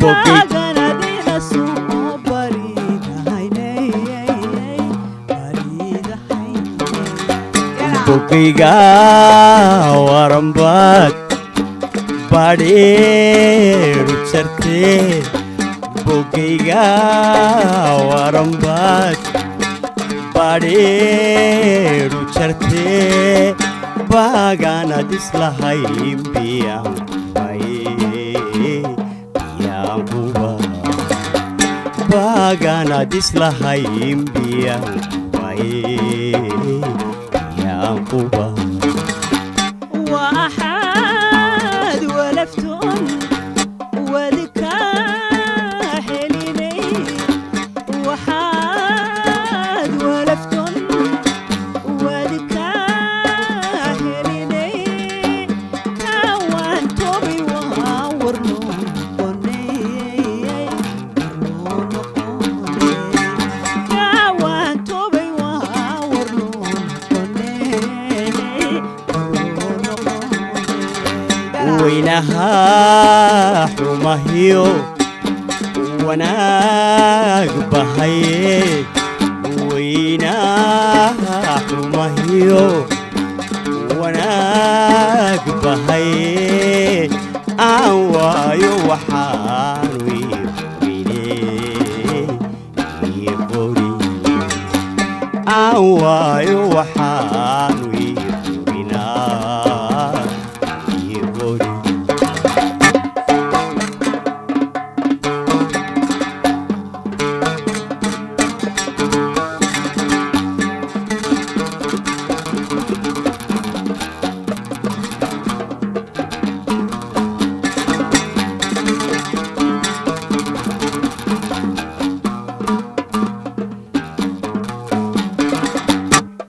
Bagana dina sumo barida haynay barida haynay Bogeyga warambad badheeru jartee Bogeyga warambad badheeru jartee Bagana dislahayn biyam Bagana dislahayn biyam Yaquba وأحد ولفتن وذكا حليني وحاد ولفتن وذكا حليني كوان توبي وورنون قني كوان توبي وورنون وينها حماهيو وناق بهاي وينها حماهيو وناق بهاي أوايو وحانوي ويني يقولي أوايو وحانوي